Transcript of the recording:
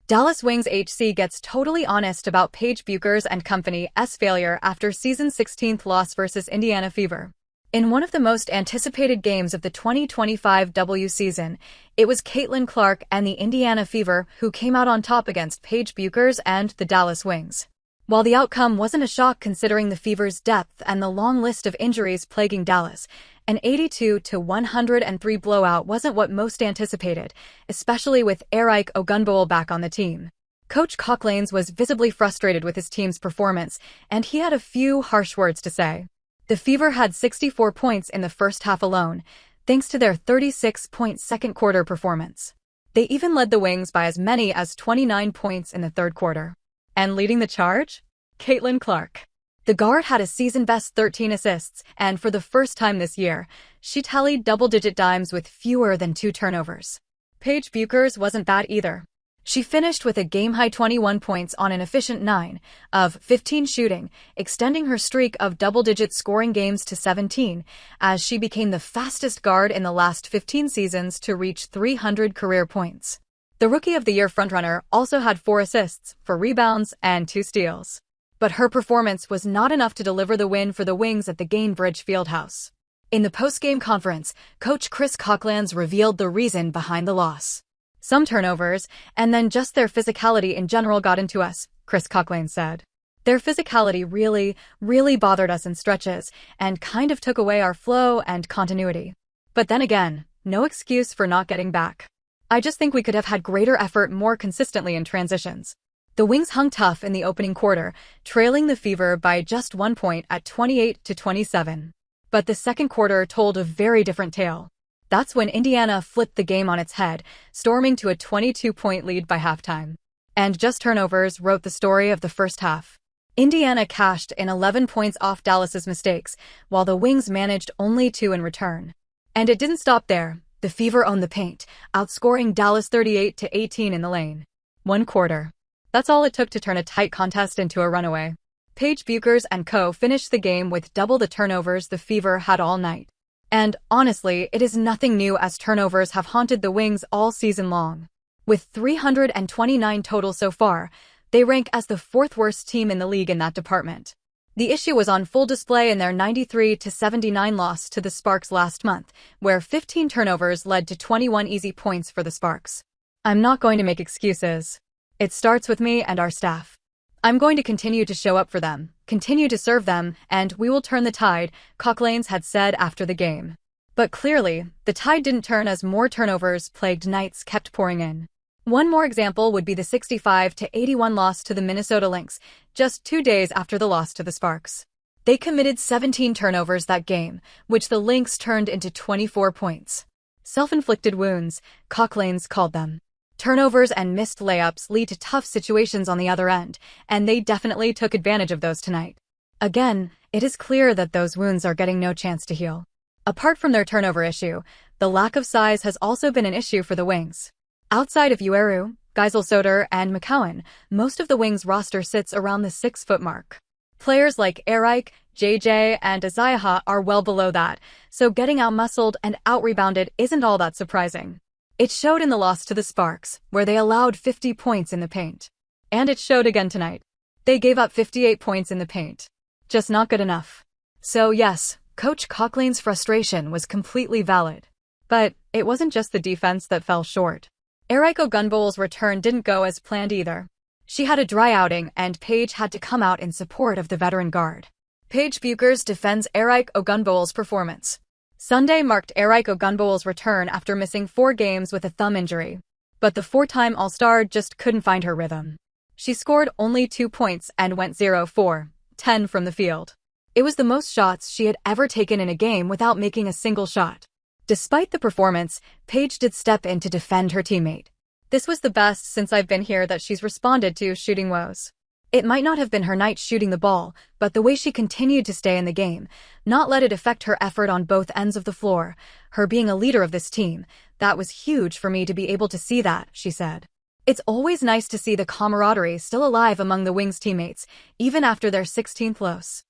Dallas Wings HC gets totally honest about Paige Bueckers and company's failure after season's 16th loss versus Indiana Fever. In one of the most anticipated games of the 2025 W season, it was Caitlin Clark and the Indiana Fever who came out on top against Paige Bueckers and the Dallas Wings. While the outcome wasn't a shock considering the Fever's depth and the long list of injuries plaguing Dallas, an 82-103 blowout wasn't what most anticipated, especially with Eric Ogunbowale back on the team. Coach Coughlins was visibly frustrated with his team's performance, and he had a few harsh words to say. The Fever had 64 points in the first half alone, thanks to their 36-point second-quarter performance. They even led the Wings by as many as 29 points in the third quarter. And leading the charge? Caitlin Clark. The guard had a season-best 13 assists, and for the first time this year, she tallied double-digit dimes with fewer than 2 turnovers. Paige Bueckers wasn't bad either. She finished with a game-high 21 points on an efficient 9 of 15 shooting, extending her streak of double-digit scoring games to 17, as she became the fastest guard in the last 15 seasons to reach 300 career points. The Rookie of the Year frontrunner also had 4 assists, 4 rebounds, and 2 steals. But her performance was not enough to deliver the win for the Wings at the Gainbridge Fieldhouse. In the post-game conference, Coach Chris Coughlins revealed the reason behind the loss. Some turnovers, and then just their physicality in general got into us, Chris Coughlins said. Their physicality really bothered us in stretches, and kind of took away our flow and continuity. But then again, no excuse for not getting back. I just think we could have had greater effort more consistently in transitions. The Wings hung tough in the opening quarter, trailing the Fever by just 1 point at 28-27. But the second quarter told a very different tale. That's when Indiana flipped the game on its head, storming to a 22-point lead by halftime. And just turnovers wrote the story of the first half. Indiana cashed in 11 points off Dallas's mistakes, while the Wings managed only 2 in return. And it didn't stop there. The Fever owned the paint, outscoring Dallas 38-18 in the lane. 1 quarter. That's all it took to turn a tight contest into a runaway. Paige Bueckers and co. finished the game with double the turnovers the Fever had all night. And, honestly, it is nothing new as turnovers have haunted the Wings all season long. With 329 total so far, they rank as the 4th worst team in the league in that department. The issue was on full display in their 93-79 loss to the Sparks last month, where 15 turnovers led to 21 easy points for the Sparks. I'm not going to make excuses. It starts with me and our staff. I'm going to continue to show up for them, continue to serve them, and we will turn the tide, Coughlins had said after the game. But clearly, the tide didn't turn as more turnovers plagued nights kept pouring in. One more example would be the 65-81 loss to the Minnesota Lynx, just 2 days after the loss to the Sparks. They committed 17 turnovers that game, which the Lynx turned into 24 points. Self-inflicted wounds, Coughlins called them. Turnovers and missed layups lead to tough situations on the other end, and they definitely took advantage of those tonight. Again, it is clear that those wounds are getting no chance to heal. Apart from their turnover issue, the lack of size has also been an issue for the Wings. Outside of Ueru, Geisel-Soder, and McCowan, most of the Wings roster sits around the 6-foot mark. Players like Eric, JJ, and Isaiah are well below that, so getting out-muscled and out-rebounded isn't all that surprising. It showed in the loss to the Sparks, where they allowed 50 points in the paint. And it showed again tonight. They gave up 58 points in the paint. Just not good enough. So yes, Coach Coughlins' frustration was completely valid. But it wasn't just the defense that fell short. Eric Ogunbowale's return didn't go as planned either. She had a dry outing and Paige had to come out in support of the veteran guard. Paige Bueckers defends Eric Ogunbowale's performance. Sunday marked Eric Ogunbowale's return after missing 4 games with a thumb injury. But the 4-time All-Star just couldn't find her rhythm. She scored only 2 points and went 0-for-10 from the field. It was the most shots she had ever taken in a game without making a single shot. Despite the performance, Paige did step in to defend her teammate. This was the best since I've been here that she's responded to shooting woes. It might not have been her night shooting the ball, but the way she continued to stay in the game, not let it affect her effort on both ends of the floor, her being a leader of this team, that was huge for me to be able to see that, she said. It's always nice to see the camaraderie still alive among the Wings teammates, even after their 16th loss.